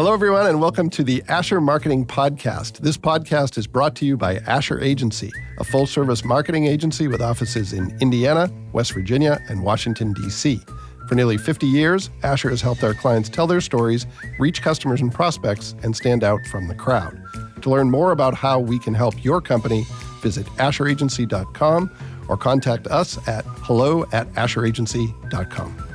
Hello, everyone, and welcome to the Asher Marketing Podcast. This podcast is brought to you by Asher Agency, a full-service marketing agency with offices in Indiana, West Virginia, and Washington, D.C. For nearly 50 years, Asher has helped our clients tell their stories, reach customers and prospects, and stand out from the crowd. To learn more about how we can help your company, visit asheragency.com or contact us at hello@asheragency.com.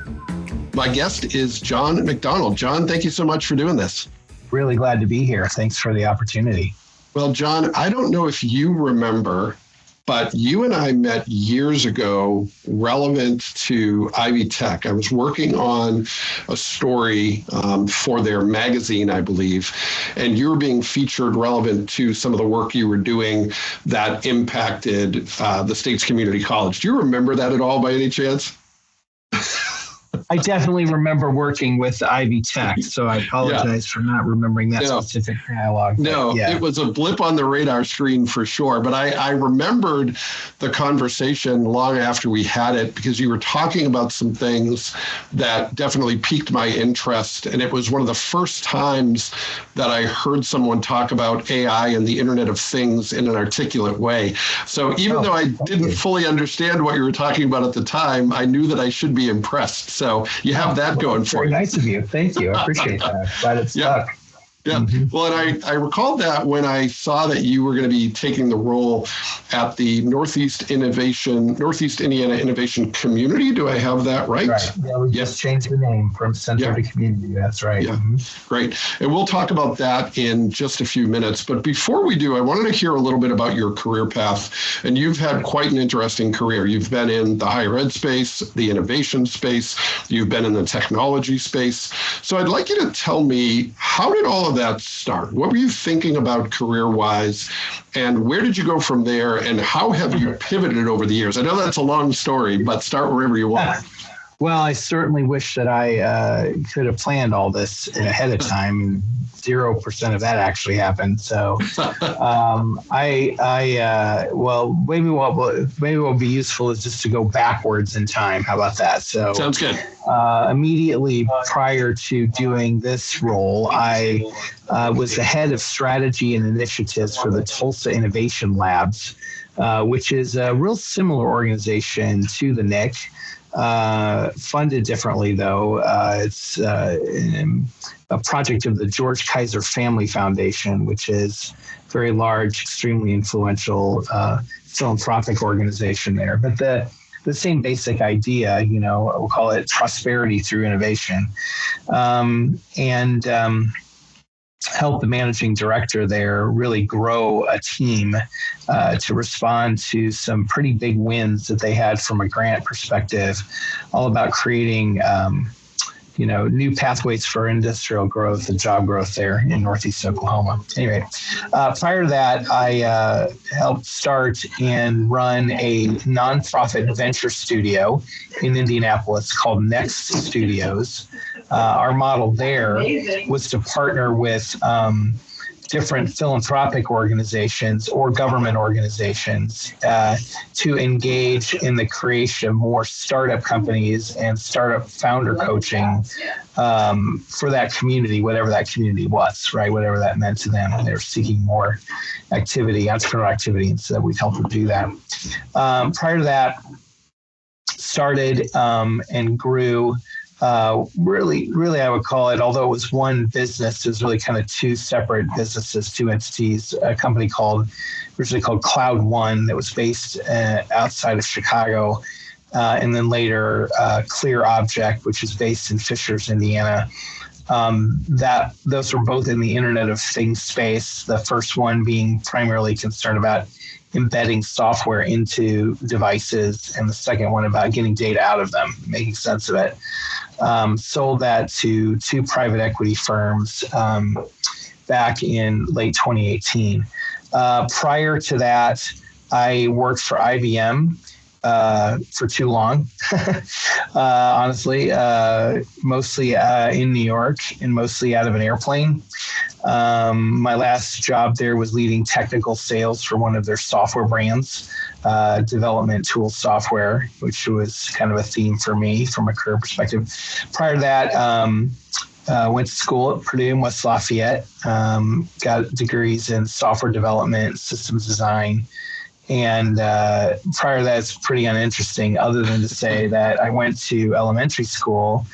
My guest is John McDonald. John, thank you so much for doing this. Really glad to be here. Thanks for the opportunity. Well, John, I don't know if you remember, but you and I met years ago relevant to Ivy Tech. I was working on a story for their magazine, I believe, and you were being featured relevant to some of the work you were doing that impacted the state's community college. Do you remember that at all by any chance? I definitely remember working with Ivy Tech, so I apologize for not remembering that specific dialogue. No, It was a blip on the radar screen for sure, but I remembered the conversation long after we had it because you were talking about some things that definitely piqued my interest, and it was one of the first times that I heard someone talk about AI and the Internet of Things in an articulate way. So even though I didn't fully understand what you were talking about at the time, I knew that I should be impressed. So you have that going for you. Very nice of you. Thank you. I appreciate that. Glad it stuck. Yeah. Mm-hmm. Well, and I recalled that when I saw that you were going to be taking the role at the Northeast Indiana Innovation Community. Do I have that right? Right. Yeah, we just changed the name from Center to Community. That's right. Yeah. Mm-hmm. Great. And we'll talk about that in just a few minutes. But before we do, I wanted to hear a little bit about your career path. And you've had quite an interesting career. You've been in the higher ed space, the innovation space. You've been in the technology space. So I'd like you to tell me, how did all of that start? What were you thinking about career-wise, and where did you go from there, and how have you pivoted over the years? I know that's a long story, but start wherever you want. Well, I certainly wish that I could have planned all this ahead of time. 0% of that actually happened. So, maybe what will be useful is just to go backwards in time. How about that? So, sounds good. Immediately prior to doing this role, I was the head of strategy and initiatives for the Tulsa Innovation Labs, which is a real similar organization to the NIC. Funded differently, though. It's a project of the George Kaiser Family Foundation, which is a very large, extremely influential philanthropic organization there. But the same basic idea, we'll call it prosperity through innovation, and help the managing director there really grow a team to respond to some pretty big wins that they had from a grant perspective, all about creating new pathways for industrial growth and job growth there in Northeast Oklahoma. Anyway, prior to that, I helped start and run a nonprofit venture studio in Indianapolis called Next Studios. Our model there was to partner with different philanthropic organizations or government organizations to engage in the creation of more startup companies and startup founder coaching for that community, whatever that community was, right? Whatever that meant to them. They were seeking more activity, entrepreneurial activity, and so we'd help them do that. Prior to that, started and grew really, I would call it, although it was one business, it was really kind of two separate businesses, two entities, a company originally called Cloud One that was based outside of Chicago, and then later Clear Object, which is based in Fishers, Indiana. Those were both in the Internet of Things space, the first one being primarily concerned about embedding software into devices, and the second one about getting data out of them, making sense of it. Sold that to two private equity firms back in late 2018. Prior to that, I worked for IBM for too long, honestly, mostly in New York and mostly out of an airplane. My last job there was leading technical sales for one of their software brands, development tool software, which was kind of a theme for me from a career perspective. Prior to that, went to school at Purdue in West Lafayette, got degrees in software development, systems design. And prior to that, it's pretty uninteresting, other than to say that I went to elementary school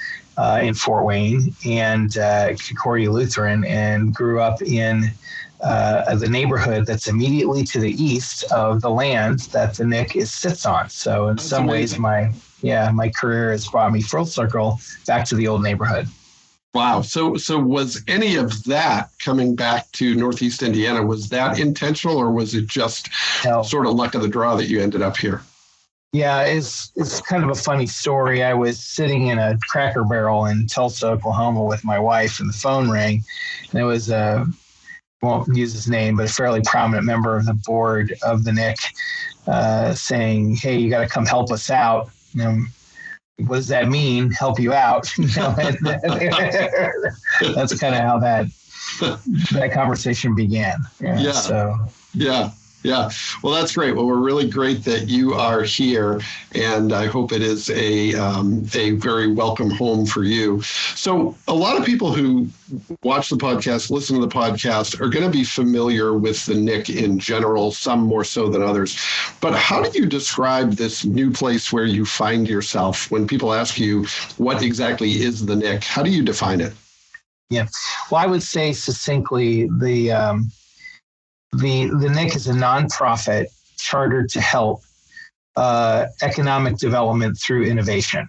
in Fort Wayne and Concordia Lutheran, and grew up in the neighborhood that's immediately to the east of the land that the Nick sits on. So in some ways, my career has brought me full circle back to the old neighborhood. Wow. So was any of that coming back to Northeast Indiana, was that intentional, or was it just sort of luck of the draw that you ended up here? Yeah, it's kind of a funny story. I was sitting in a Cracker Barrel in Tulsa, Oklahoma with my wife, and the phone rang, and it was won't use his name, but a fairly prominent member of the board of the Nick saying, "Hey, you got to come help us out." What does that mean? Help you out? That's kind of how that conversation began. Yeah. Well, that's great. Well, we're really great that you are here, and I hope it is a very welcome home for you. So a lot of people who watch the podcast, listen to the podcast, are going to be familiar with the Nick in general, some more so than others. But how do you describe this new place where you find yourself? When people ask you what exactly is the Nick, how do you define it? Yeah. Well, I would say succinctly, the Nick is a nonprofit chartered to help economic development through innovation.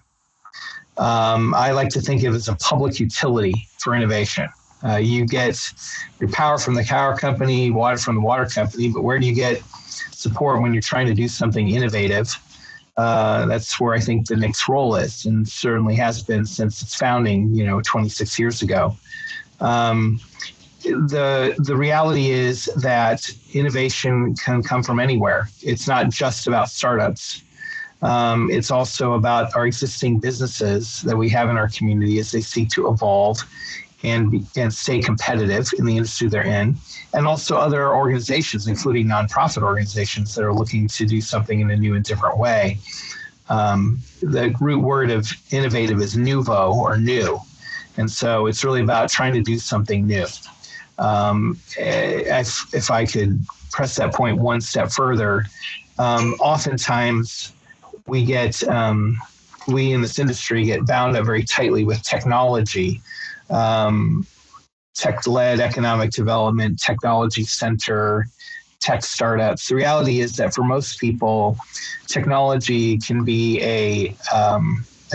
I like to think of it as a public utility for innovation. You get your power from the power company, water from the water company, but where do you get support when you're trying to do something innovative? That's where I think the Nick's role is, and certainly has been since its founding, 26 years ago. The reality is that innovation can come from anywhere. It's not just about startups. It's also about our existing businesses that we have in our community as they seek to evolve and stay competitive in the industry they're in, and also other organizations, including nonprofit organizations that are looking to do something in a new and different way. The root word of innovative is nouveau, or new. And so it's really about trying to do something new. If I could press that point one step further, oftentimes we in this industry get bound up very tightly with technology, tech-led economic development, technology center, tech startups. The reality is that for most people, technology can be a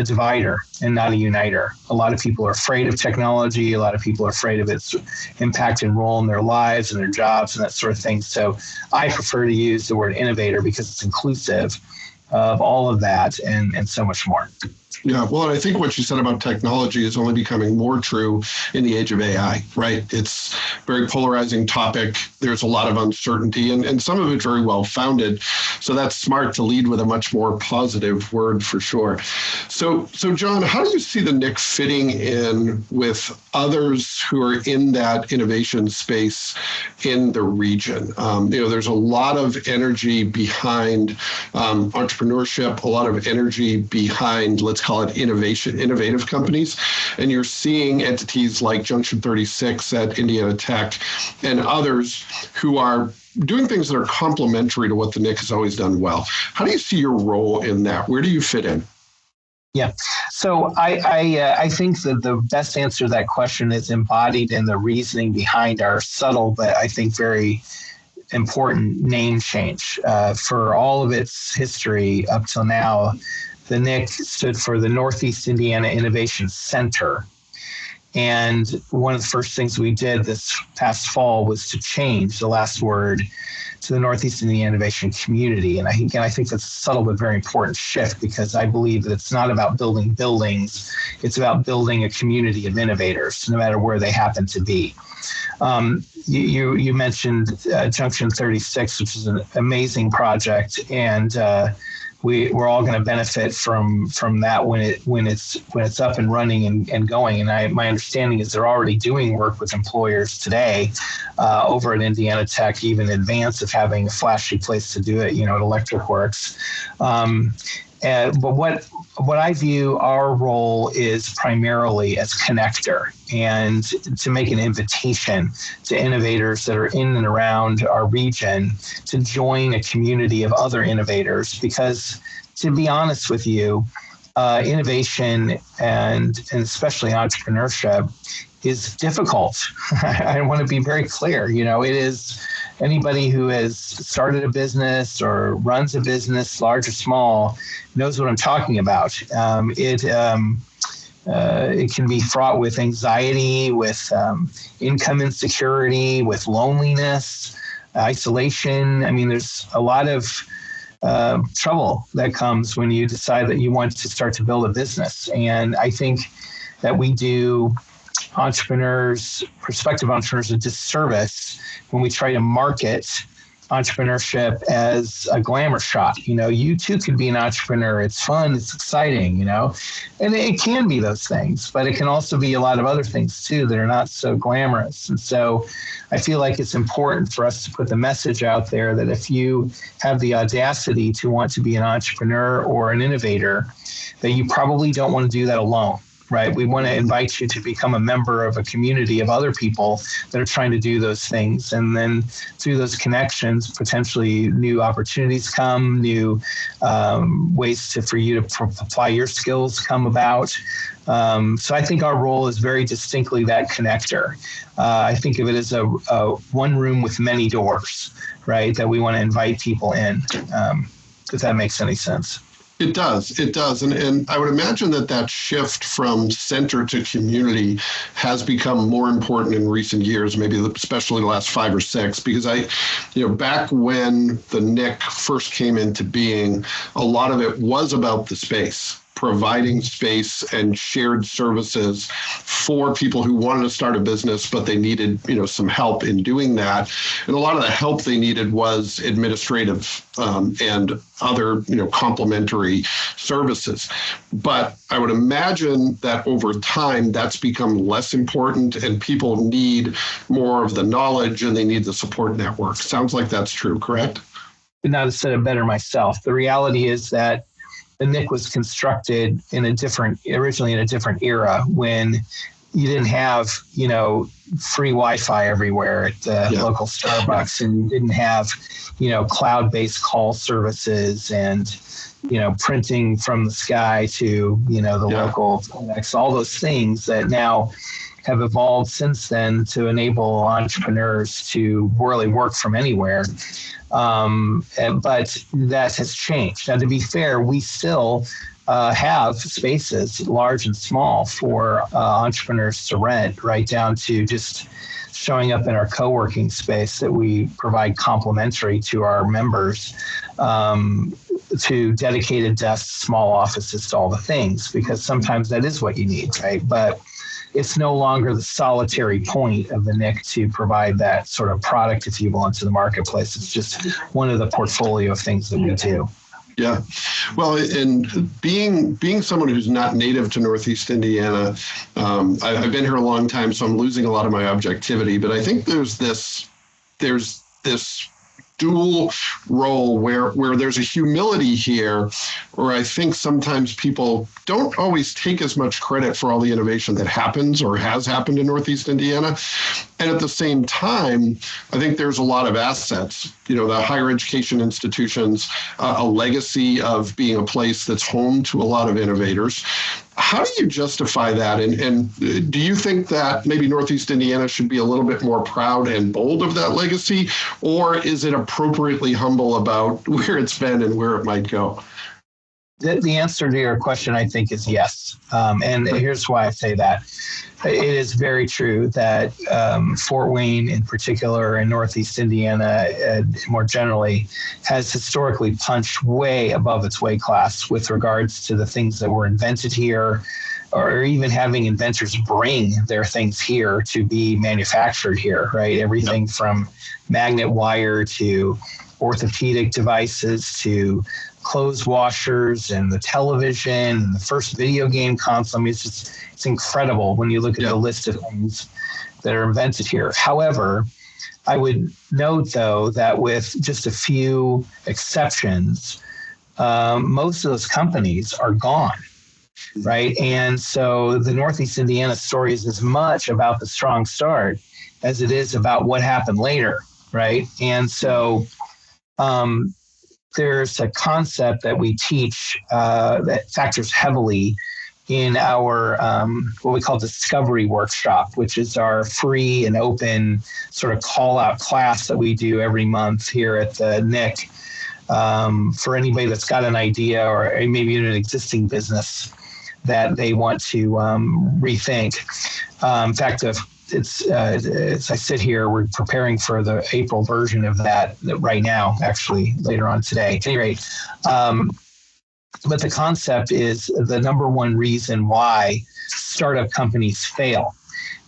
divider and not a uniter. A lot of people are afraid of technology. A lot of people are afraid of its impact and role in their lives and their jobs and that sort of thing. So I prefer to use the word innovator because it's inclusive of all of that and so much more. Yeah, well, I think what you said about technology is only becoming more true in the age of AI, right? It's a very polarizing topic. There's a lot of uncertainty, and some of it very well founded. So that's smart to lead with a much more positive word for sure. So John, how do you see the Nick fitting in with others who are in that innovation space in the region? There's a lot of energy behind entrepreneurship, a lot of energy behind, let's call it innovative companies. And you're seeing entities like Junction 36 at Indiana Tech and others who are doing things that are complementary to what the Nick has always done well. How do you see your role in that? Where do you fit in? Yeah. So I think that the best answer to that question is embodied in the reasoning behind our subtle, but I think very important name change. For all of its history up till now, the NIC stood for the Northeast Indiana Innovation Center. And one of the first things we did this past fall was to change the last word to the Northeast Indiana Innovation Community. And I think that's a subtle but very important shift, because I believe that it's not about building buildings. It's about building a community of innovators, no matter where they happen to be. You mentioned Junction 36, which is an amazing project, and we're all going to benefit from that when it's up and running and going. And my understanding is they're already doing work with employers today over at Indiana Tech, even in advance of having a flashy place to do it, at Electric Works. But what I view our role is primarily as connector, and to make an invitation to innovators that are in and around our region to join a community of other innovators. Because to be honest with you, innovation and especially entrepreneurship is difficult. I want to be very clear. It is. Anybody who has started a business or runs a business, large or small, knows what I'm talking about. It can be fraught with anxiety, with income insecurity, with loneliness, isolation. I mean, there's a lot of trouble that comes when you decide that you want to start to build a business. And I think that we do prospective entrepreneurs, a disservice when we try to market entrepreneurship as a glamour shot. You too could be an entrepreneur. It's fun. It's exciting, and it can be those things, but it can also be a lot of other things too that are not so glamorous. And so I feel like it's important for us to put the message out there that if you have the audacity to want to be an entrepreneur or an innovator, that you probably don't want to do that alone. Right. We want to invite you to become a member of a community of other people that are trying to do those things. And then through those connections, potentially new opportunities come, new ways for you to apply your skills come about. So I think our role is very distinctly that connector. I think of it as a one room with many doors, right, that we want to invite people in, if that makes any sense. It does. And I would imagine that shift from center to community has become more important in recent years, maybe especially the last 5 or 6, because back when the NIC first came into being, a lot of it was about the space, providing space and shared services for people who wanted to start a business, but they needed, some help in doing that. And a lot of the help they needed was administrative and other, complementary services. But I would imagine that over time, that's become less important and people need more of the knowledge and they need the support network. Sounds like that's true, correct? Could not have said it better myself. The reality is that the NIC was constructed originally in a different era when you didn't have, free Wi-Fi everywhere at the local Starbucks, and you didn't have, cloud-based call services and, printing from the sky to, the local, all those things that now have evolved since then to enable entrepreneurs to really work from anywhere. But that has changed. Now, to be fair, we still have spaces, large and small, for entrepreneurs to rent, right down to just showing up in our co-working space that we provide complimentary to our members, to dedicated desks, small offices, to all the things, because sometimes that is what you need, right? But it's no longer the solitary point of the NIC to provide that sort of product, if you will, into the marketplace. It's just one of the portfolio of things that we do. Yeah. Well, and being someone who's not native to Northeast Indiana, I've been here a long time, so I'm losing a lot of my objectivity. But I think there's this dual role where there's a humility here, where I think sometimes people don't always take as much credit for all the innovation that happens or has happened in Northeast Indiana. And at the same time, I think there's a lot of assets, the higher education institutions, a legacy of being a place that's home to a lot of innovators. How do you justify that? And do you think that maybe Northeast Indiana should be a little bit more proud and bold of that legacy? Or is it appropriately humble about where it's been and where it might go? The answer to your question, I think, is yes. And here's why I say that. It is very true that Fort Wayne in particular and Northeast Indiana more generally has historically punched way above its weight class with regards to the things that were invented here, or even having inventors bring their things here to be manufactured here, right? Everything from magnet wire to orthopedic devices to clothes washers and the television and the first video game console. I mean, it's incredible when you look at the list of things that are invented here. However, I would note, though, that with just a few exceptions, most of those companies are gone. Right. And so the Northeast Indiana story is as much about the strong start as it is about what happened later. Right. And so there's a concept that we teach that factors heavily in our what we call discovery workshop, which is our free and open sort of call out class that we do every month here at the NIC for anybody that's got an idea or maybe in an existing business that they want to rethink. In fact, it's as I sit here, we're preparing for the April version of that right now, actually later on today. At any rate, but the concept is the number one reason why startup companies fail.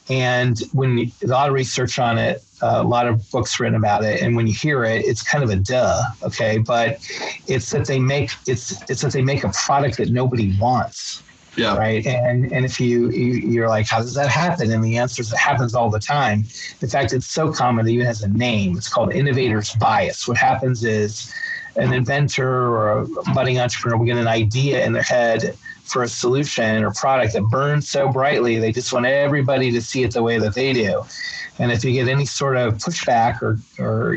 And when a lot of research on it, a lot of books written about it, and when you hear it, it's kind of a duh, okay? But it's that they make a product that nobody wants. Yeah. Right. And if you're like, how does that happen? And the answer is it happens all the time. In fact, it's so common that it even has a name. It's called innovator's bias. What happens is an inventor or a budding entrepreneur will get an idea in their head for a solution or product that burns so brightly, they just want everybody to see it the way that they do. And if you get any sort of pushback or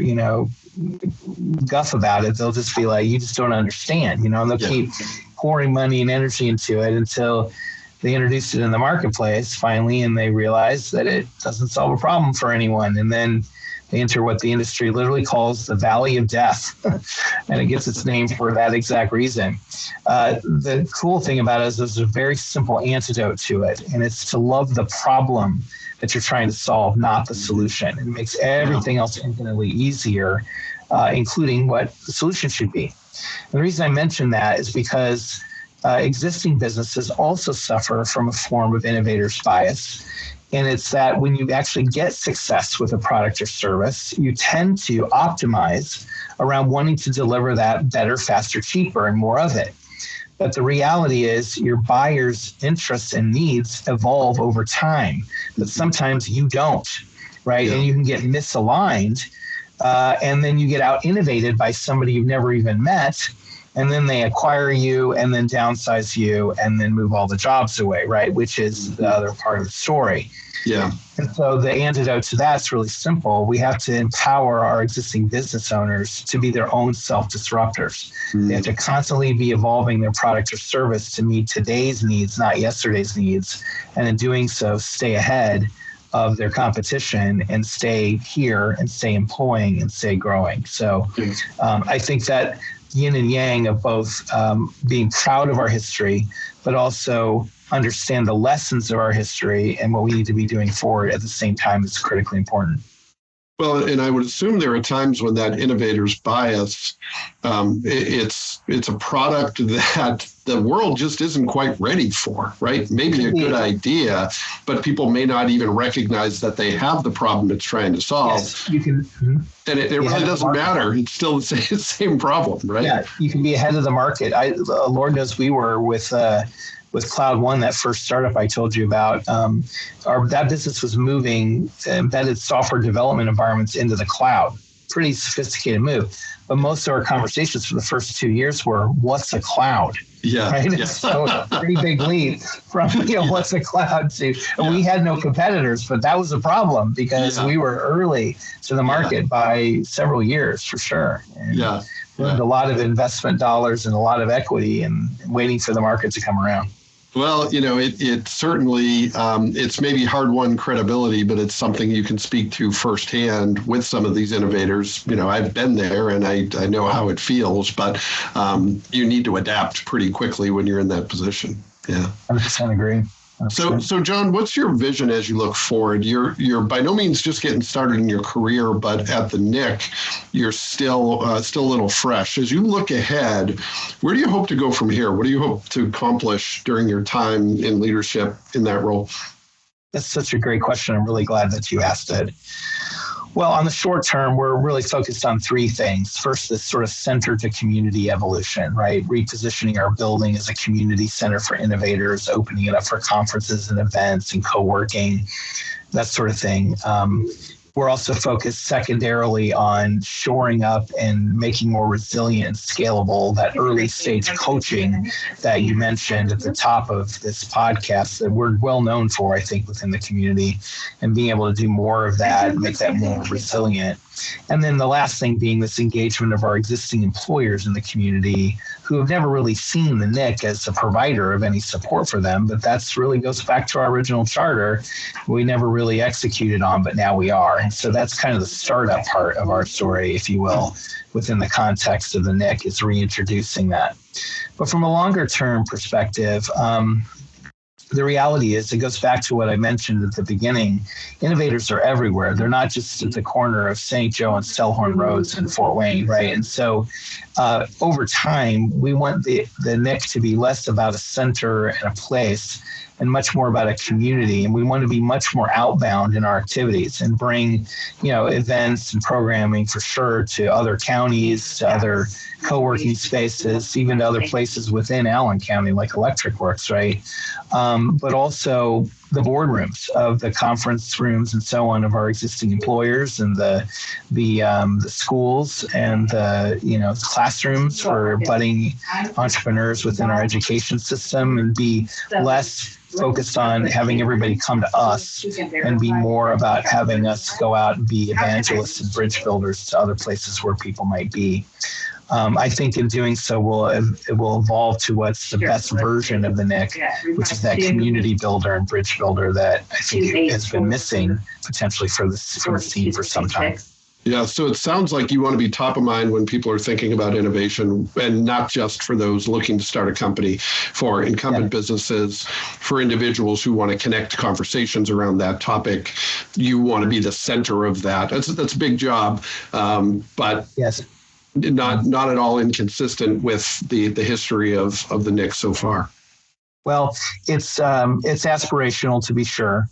guff about it, they'll just be like, you just don't understand, and they'll keep pouring money and energy into it until they introduce it in the marketplace finally, and they realize that it doesn't solve a problem for anyone. And then they enter what the industry literally calls the valley of death, and it gets its name for that exact reason. The cool thing about it is there's a very simple antidote to it, and it's to love the problem that you're trying to solve, not the solution. It makes everything else infinitely easier, including what the solution should be. And the reason I mention that is because existing businesses also suffer from a form of innovator's bias. And it's that when you actually get success with a product or service, you tend to optimize around wanting to deliver that better, faster, cheaper, and more of it. But the reality is your buyer's interests and needs evolve over time, but sometimes you don't, right? Yeah. And you can get misaligned, and then you get out-innovated by somebody you've never even met, and then they acquire you and then downsize you and then move all the jobs away, right? Which is the other part of the story. Yeah. And so the antidote to that's really simple. We have to empower our existing business owners to be their own self-disruptors. They have to constantly be evolving their product or service to meet today's needs, not yesterday's needs. And in doing so, stay ahead of their competition and stay here and stay employing and stay growing. So I think that yin and yang of both being proud of our history, but also understand the lessons of our history and what we need to be doing forward at the same time is critically important. Well, and I would assume there are times when that innovator's bias, it's a product that the world just isn't quite ready for, right? Maybe a good idea, but people may not even recognize that they have the problem it's trying to solve. Yes, you can. Mm-hmm. And it really doesn't matter. It's still the same problem, right? Yeah, you can be ahead of the market. Lord knows we were with Cloud One, that first startup I told you about. That business was moving embedded software development environments into the cloud. Pretty sophisticated move. But most of our conversations for the first 2 years were, what's a cloud? Yeah. Right? Yeah. So pretty big leap from, what's a cloud to, we had no competitors, but that was a problem because we were early to the market by several years for sure. And learned a lot of investment dollars and a lot of equity and waiting for the market to come around. Well, it certainly, it's maybe hard-won credibility, but it's something you can speak to firsthand with some of these innovators. I've been there and I know how it feels, but you need to adapt pretty quickly when you're in that position. Yeah. 100% agree. So John, what's your vision as you look forward? You're by no means just getting started in your career, but at the NIC, you're still a little fresh. As you look ahead, where do you hope to go from here? What do you hope to accomplish during your time in leadership in that role? That's such a great question. I'm really glad that you asked it. Well, on the short term, we're really focused on three things. First, this sort of center to community evolution, right? Repositioning our building as a community center for innovators, opening it up for conferences and events and co-working, that sort of thing. we're also focused secondarily on shoring up and making more resilient and scalable that early stage coaching that you mentioned at the top of this podcast that we're well known for, I think, within the community, and being able to do more of that, make that more resilient. And then the last thing being this engagement of our existing employers in the community who have never really seen the NIC as a provider of any support for them. But that's really goes back to our original charter. We never really executed on, but now we are. And so that's kind of the startup part of our story, if you will, within the context of the NIC, is reintroducing that. But from a longer term perspective, the reality is, it goes back to what I mentioned at the beginning. Innovators are everywhere. They're not just at the corner of St. Joe and Stellhorn Roads in Fort Wayne, right? And so over time, we want the NIC to be less about a center and a place and much more about a community. And we want to be much more outbound in our activities and bring, events and programming for sure to other counties, to other co-working spaces, even to other places within Allen County, like Electric Works, right? But also the boardrooms of the conference rooms and so on of our existing employers, and the schools and the classrooms for budding entrepreneurs within our education system, and be less focused on having everybody come to us and be more about having us go out and be evangelists and bridge builders to other places where people might be. I think in doing so, it will evolve to what's the best version of the NIC, which is that community builder and bridge builder that I think has been missing potentially from the scene for some time. Yeah, so it sounds like you want to be top of mind when people are thinking about innovation, and not just for those looking to start a company, for incumbent businesses, for individuals who want to connect conversations around that topic. You want to be the center of that. That's a big job, but yes. Not at all inconsistent with the history of the NIC so far. Well, it's aspirational, to be sure.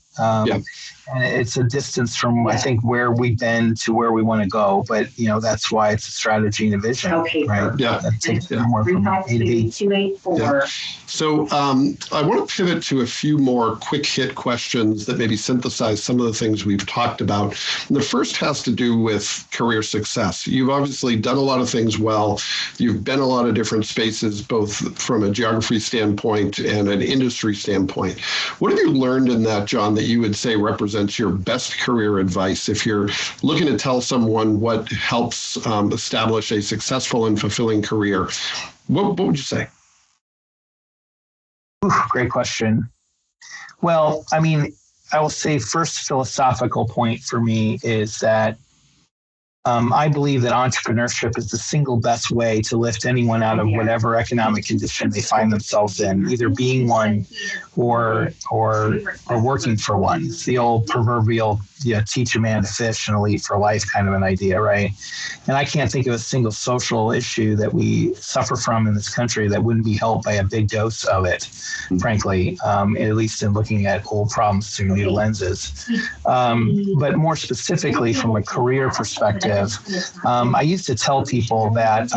And it's a distance from, I think, where we've been to where we want to go. But, that's why it's a strategy and a vision, right? Yeah. That takes more from A to B. Yeah. So I want to pivot to a few more quick hit questions that maybe synthesize some of the things we've talked about. And the first has to do with career success. You've obviously done a lot of things well. You've been a lot of different spaces, both from a geography standpoint and an industry standpoint. What have you learned in that, John, that you would say represents your best career advice if you're looking to tell someone what helps establish a successful and fulfilling career? What would you say? Great question. Well, I will say first philosophical point for me is that I believe that entrepreneurship is the single best way to lift anyone out of whatever economic condition they find themselves in, either being one or working for one. It's the old proverbial, teach a man to fish and a leap for life kind of an idea, right? And I can't think of a single social issue that we suffer from in this country that wouldn't be helped by a big dose of it, frankly, at least in looking at old problems through new lenses. But more specifically, from a career perspective, I used to tell people that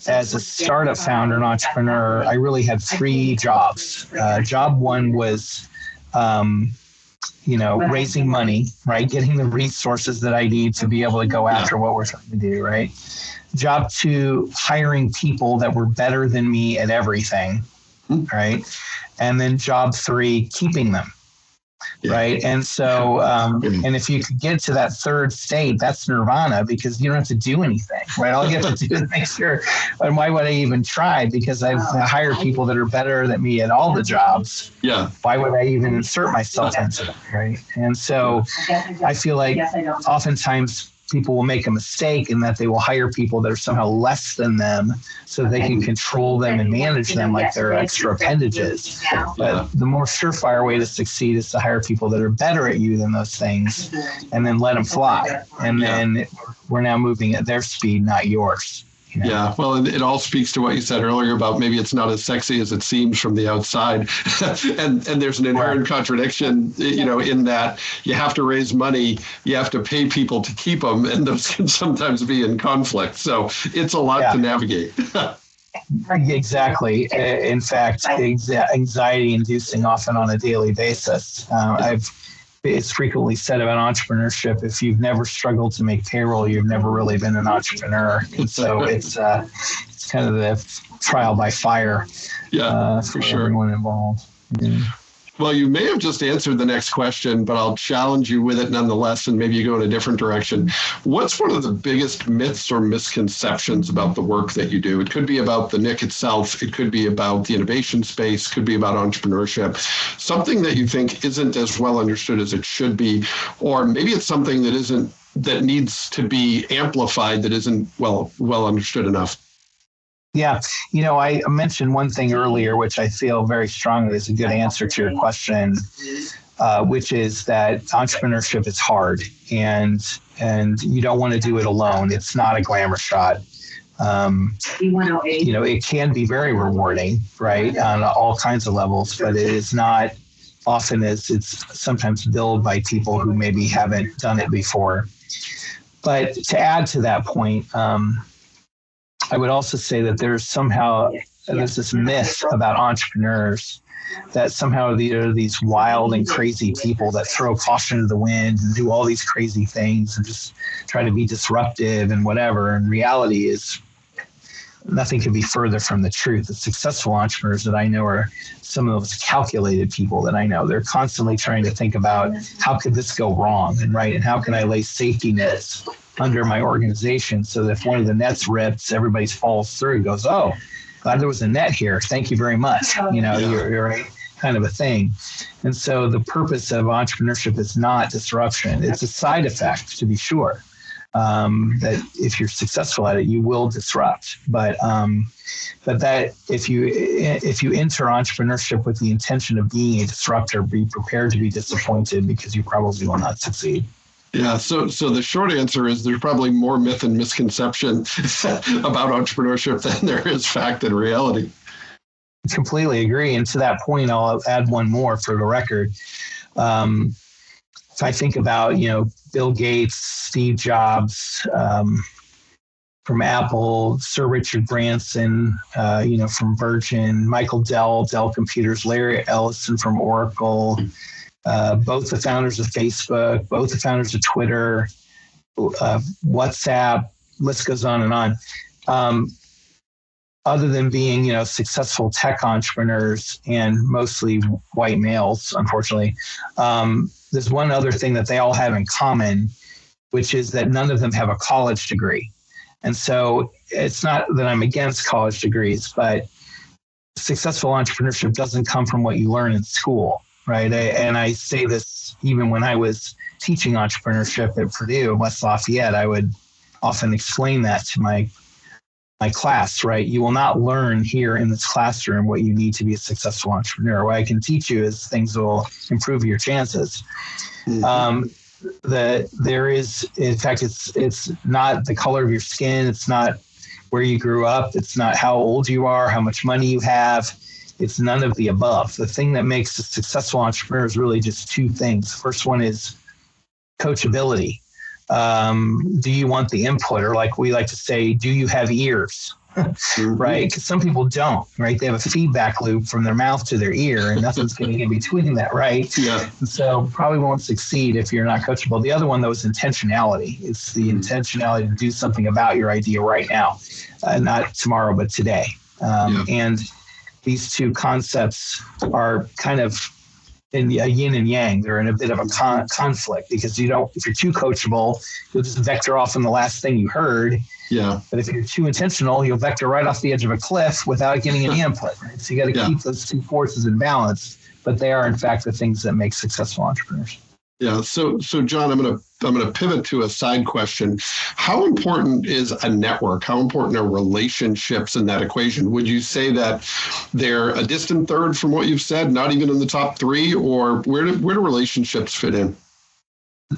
as a startup founder and entrepreneur, I really had three jobs. Job one was, raising money, right? Getting the resources that I need to be able to go after what we're trying to do, right? Job two, hiring people that were better than me at everything, right? And then job three, keeping them. Right. And so, and if you could get to that third state, that's nirvana, because you don't have to do anything, right? All you have to do is make sure. And why would I even try? Because I've hired people that are better than me at all the jobs. Yeah. Why would I even insert myself into them? Right. And so I feel like oftentimes people will make a mistake in that they will hire people that are somehow less than them so they can control them and manage them like they're extra appendages. But the more surefire way to succeed is to hire people that are better at you than those things and then let them fly. And then we're now moving at their speed, not yours. Yeah, well, it all speaks to what you said earlier about maybe it's not as sexy as it seems from the outside. and there's an inherent contradiction, in that you have to raise money, you have to pay people to keep them, and those can sometimes be in conflict. So it's a lot to navigate. Exactly. In fact, anxiety inducing often on a daily basis. I've it's frequently said about entrepreneurship, if you've never struggled to make payroll, you've never really been an entrepreneur. And so it's kind of the trial by fire for sure. everyone involved. Yeah. Well, you may have just answered the next question, but I'll challenge you with it nonetheless, and maybe you go in a different direction. What's one of the biggest myths or misconceptions about the work that you do? It could be about the NIC itself. It could be about the innovation space. Could be about entrepreneurship. Something that you think isn't as well understood as it should be, or maybe it's something that needs to be amplified that isn't well understood enough. Yeah. I mentioned one thing earlier, which I feel very strongly is a good answer to your question, which is that entrepreneurship is hard and you don't want to do it alone. It's not a glamour shot. It can be very rewarding, right, on all kinds of levels, but it is not often as it's sometimes billed by people who maybe haven't done it before. But to add to that point, I would also say that there's this myth about entrepreneurs that somehow there are these wild and crazy people that throw caution to the wind and do all these crazy things and just try to be disruptive and whatever. And reality is nothing could be further from the truth. The successful entrepreneurs that I know are some of those calculated people that I know. They're constantly trying to think about how could this go wrong and how can I lay safety nets under my organization so that if one of the nets rips, everybody falls through and goes, oh, glad there was a net here. Thank you very much. You're right, kind of a thing. And so the purpose of entrepreneurship is not disruption. It's a side effect, to be sure, that if you're successful at it, you will disrupt. But that if you enter entrepreneurship with the intention of being a disruptor, be prepared to be disappointed because you probably will not succeed. Yeah, so the short answer is there's probably more myth and misconception about entrepreneurship than there is fact and reality. Completely agree. And to that point, I'll add one more for the record. If I think about, Bill Gates, Steve Jobs, from Apple, Sir Richard Branson, from Virgin, Michael Dell Computers, Larry Ellison from Oracle, both the founders of Facebook, both the founders of Twitter, WhatsApp, list goes on and on. Other than being, successful tech entrepreneurs and mostly white males, unfortunately, there's one other thing that they all have in common, which is that none of them have a college degree. And so it's not that I'm against college degrees, but successful entrepreneurship doesn't come from what you learn in school. Right. And I say this even when I was teaching entrepreneurship at Purdue, West Lafayette, I would often explain that to my class, right? You will not learn here in this classroom what you need to be a successful entrepreneur. What I can teach you is things that will improve your chances. Mm-hmm. There is, in fact, it's not the color of your skin. It's not where you grew up. It's not how old you are, how much money you have. It's none of the above. The thing that makes a successful entrepreneur is really just two things. First one is coachability. Do you want the input? Or like we like to say, do you have ears? Right? Because some people don't, right? They have a feedback loop from their mouth to their ear and nothing's getting in between that, right? Yeah. And so probably won't succeed if you're not coachable. The other one, though, is intentionality. It's the intentionality to do something about your idea right now, not tomorrow, but today. And these two concepts are kind of in a yin and yang. They're in a bit of a conflict because if you're too coachable, you'll just vector off on the last thing you heard. Yeah. But if you're too intentional, you'll vector right off the edge of a cliff without getting any input. Right? So you got to keep those two forces in balance. But they are, in fact, the things that make successful entrepreneurs. Yeah. So John, I'm gonna pivot to a side question. How important is a network? How important are relationships in that equation? Would you say that they're a distant third from what you've said, not even in the top three, or where do relationships fit in?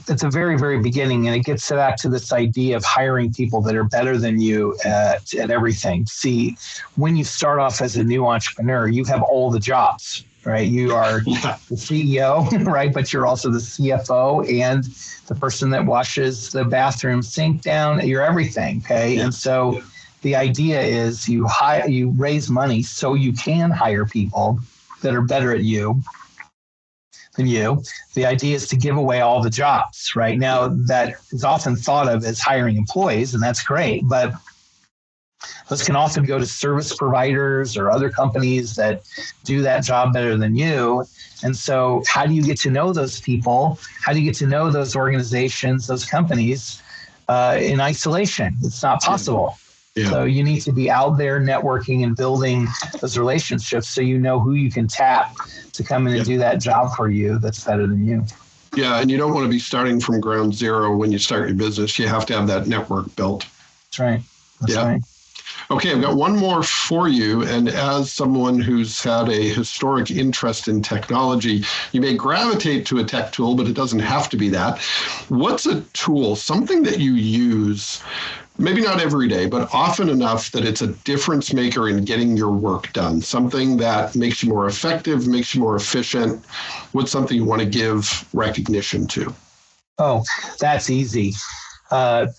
At the very, very beginning, and it gets back to this idea of hiring people that are better than you at everything. See, when you start off as a new entrepreneur, you have all the jobs. Right, you are the CEO, right? But you're also the CFO and the person that washes the bathroom sink down. You're everything, okay? Yeah. And so the idea is you raise money so you can hire people that are better at you, than you. The idea is to give away all the jobs. Right now, that is often thought of as hiring employees, and that's great, but those can often go to service providers or other companies that do that job better than you. And so how do you get to know those people? How do you get to know those organizations, those companies in isolation? It's not possible. Yeah. So you need to be out there networking and building those relationships so you know who you can tap to come in and do that job for you that's better than you. Yeah, and you don't want to be starting from ground zero when you start your business. You have to have that network built. That's right. That's right. Okay, I've got one more for you. And as someone who's had a historic interest in technology, you may gravitate to a tech tool, but it doesn't have to be that. What's a tool, something that you use, maybe not every day, but often enough that it's a difference maker in getting your work done, something that makes you more effective, makes you more efficient? What's something you want to give recognition to? Oh, that's easy.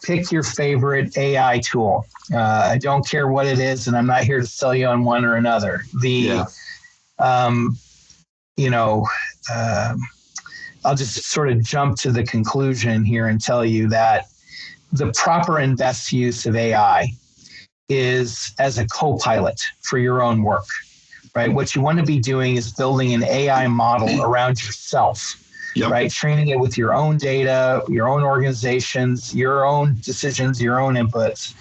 Pick your favorite AI tool. I don't care what it is, and I'm not here to sell you on one or another. I'll just sort of jump to the conclusion here and tell you that the proper and best use of AI is as a co-pilot for your own work, right? What you want to be doing is building an AI model around yourself. Yep. Right? Training it with your own data, your own organizations, your own decisions, your own inputs.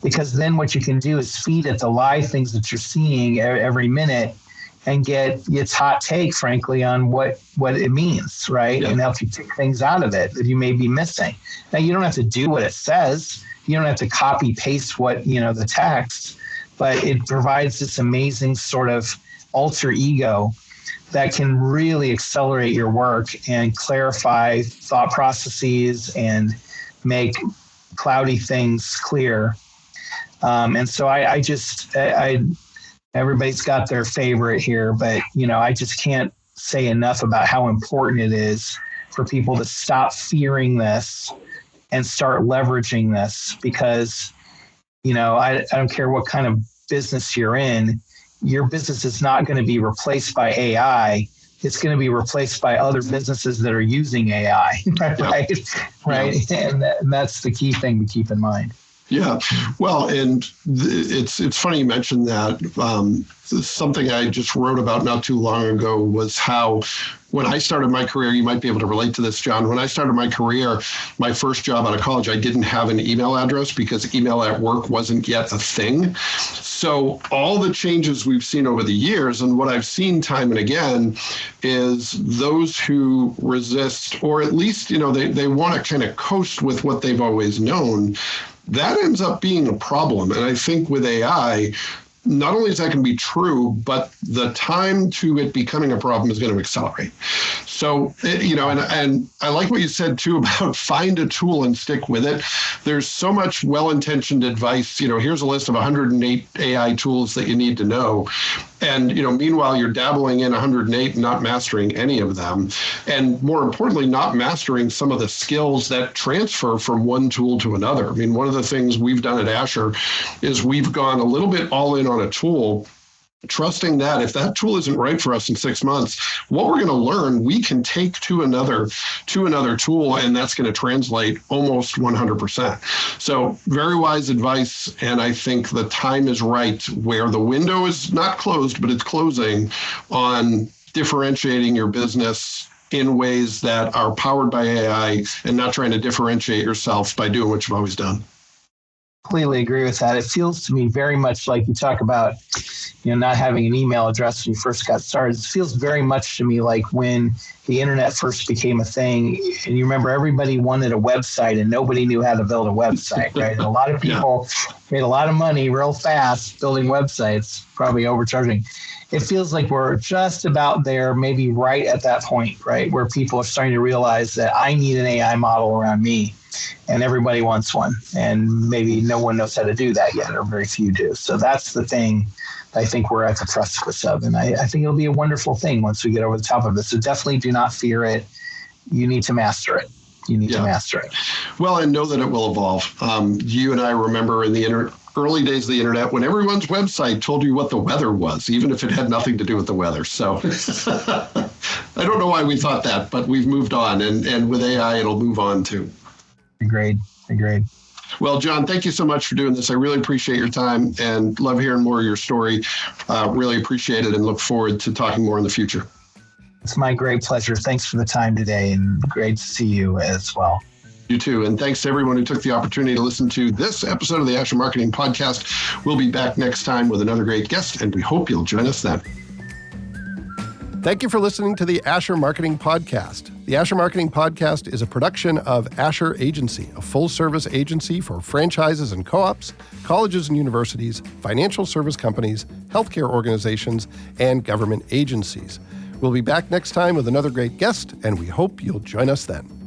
Because then what you can do is feed it the live things that you're seeing every minute and get its hot take, frankly, on what it means, right? Yep. And help you pick things out of it that you may be missing. Now, you don't have to do what it says. You don't have to copy paste the text, but it provides this amazing sort of alter ego that can really accelerate your work and clarify thought processes and make cloudy things clear. And so everybody's got their favorite here, but I just can't say enough about how important it is for people to stop fearing this and start leveraging this, because I don't care what kind of business you're in. Your business is not going to be replaced by AI. It's going to be replaced by other businesses that are using AI, right? And that's the key thing to keep in mind. Yeah, well, and it's funny you mentioned that. Something I just wrote about not too long ago was how when I started my career, you might be able to relate to this, John. When I started my career, my first job out of college, I didn't have an email address because email at work wasn't yet a thing. So all the changes we've seen over the years, and what I've seen time and again, is those who resist, or at least, they want to kind of coast with what they've always known. That ends up being a problem. And I think with AI, not only is that going to be true, but the time to it becoming a problem is going to accelerate. So, and I like what you said too about find a tool and stick with it. There's so much well-intentioned advice. Here's a list of 108 AI tools that you need to know. And, meanwhile, you're dabbling in 108 and not mastering any of them. And more importantly, not mastering some of the skills that transfer from one tool to another. I mean, one of the things we've done at Asher is we've gone a little bit all in on a tool, trusting that if that tool isn't right for us in 6 months, what we're going to learn, we can take to another tool, and that's going to translate almost 100%. So very wise advice. And I think the time is right where the window is not closed, but it's closing on differentiating your business in ways that are powered by AI and not trying to differentiate yourself by doing what you've always done. Completely agree with that. It feels to me very much like you talk about, not having an email address when you first got started. It feels very much to me like when the internet first became a thing, and you remember everybody wanted a website and nobody knew how to build a website, right? And a lot of people made a lot of money real fast building websites, probably overcharging. It feels like we're just about there, maybe right at that point, right? Where people are starting to realize that I need an AI model around me. And everybody wants one, and maybe no one knows how to do that yet, or very few do. So that's the thing I think we're at the precipice of, and I think it'll be a wonderful thing once we get over the top of it. So definitely do not fear it. You need to master it. You need to master it. Well, and know that it will evolve. You and I remember in the early days of the internet when everyone's website told you what the weather was, even if it had nothing to do with the weather. So I don't know why we thought that, but we've moved on. And with AI, it'll move on too. Agreed. Well, John, thank you so much for doing this. I really appreciate your time and love hearing more of your story. Really appreciate it and look forward to talking more in the future. It's my great pleasure. Thanks for the time today, and great to see you as well. You too. And thanks to everyone who took the opportunity to listen to this episode of the Asher Marketing Podcast. We'll be back next time with another great guest, and we hope you'll join us then. Thank you for listening to the Asher Marketing Podcast. The Asher Marketing Podcast is a production of Asher Agency, a full-service agency for franchises and co-ops, colleges and universities, financial service companies, healthcare organizations, and government agencies. We'll be back next time with another great guest, and we hope you'll join us then.